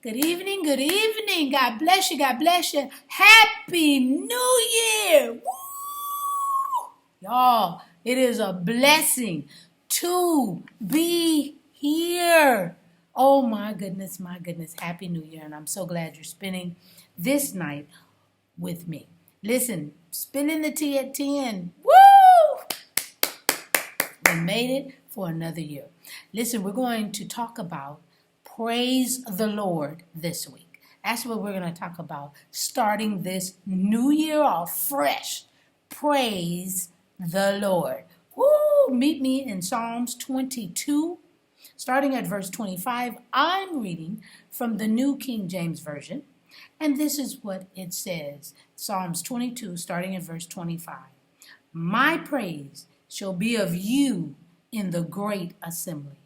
Good evening, good evening. God bless you, God bless you. Happy New Year. Woo! Y'all, it is a blessing to be here. Oh my goodness, my goodness. Happy New Year. And I'm so glad you're spending this night with me. Listen, spilling the tea at 10. Woo! We made it for another year. Listen, we're going to talk about praise the Lord this week. That's what we're going to talk about, starting this new year off fresh. Praise the Lord. Woo! Meet me in Psalms 22, starting at verse 25. I'm reading from the New King James Version, and this is what it says. Psalms 22, starting at verse 25. My praise shall be of you in the great assembly.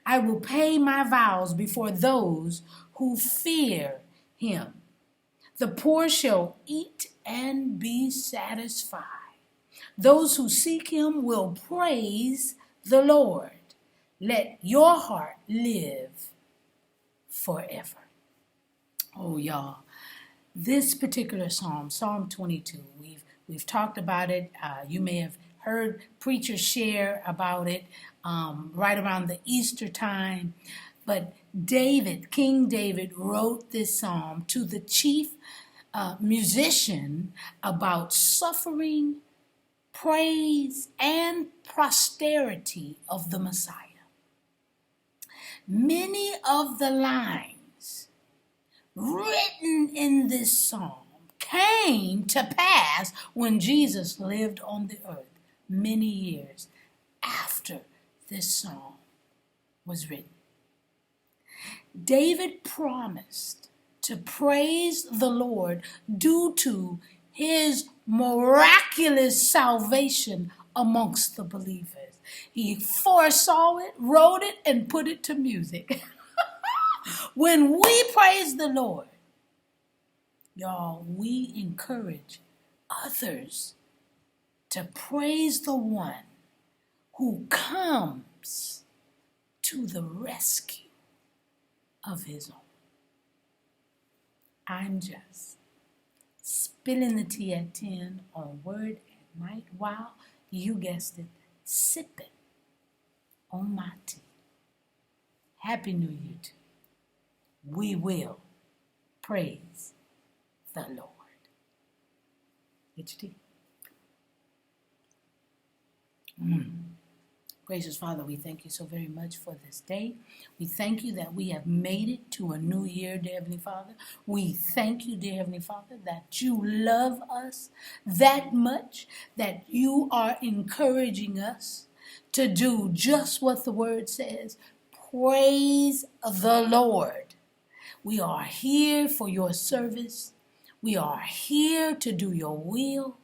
I will pay my vows before those who fear him. The poor shall eat and be satisfied. Those who seek him will praise the Lord. Let your heart live forever. Oh, y'all, this particular psalm, Psalm 22, we've talked about it. You may have heard preachers share about it right around the Easter time. But King David wrote this psalm to the chief musician about suffering, praise, and prosperity of the Messiah. Many of the lines written in this psalm came to pass when Jesus lived on the earth many years after this psalm was written. David promised to praise the Lord due to his miraculous salvation amongst the believers. He foresaw it, wrote it, and put it to music. When we praise the Lord, y'all, we encourage others to praise the one who comes to the rescue of his own. I'm just spilling the tea at 10 on Word at Night while, you guessed it, sipping on my tea. Happy New Year to you. We will praise the Lord. Get your tea. Gracious Father, we thank you so very much for this day. We thank you that we have made it to a new year, dear Heavenly Father. We thank you, dear Heavenly Father, that you love us that much, that you are encouraging us to do just what the word says. Praise the Lord. We are here for your service. We are here to do your will.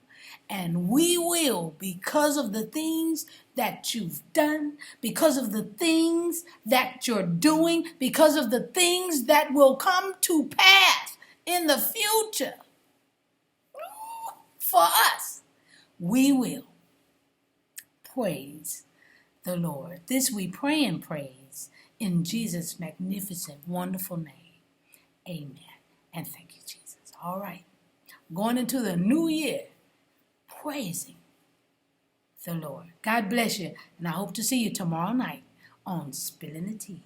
And we will, because of the things that you've done, because of the things that you're doing, because of the things that will come to pass in the future for us, we will praise the Lord. This we pray and praise in Jesus' magnificent, wonderful name. Amen. And thank you, Jesus. All right. Going into the new year, praising the Lord. God bless you, and I hope to see you tomorrow night on Spilling the Tea.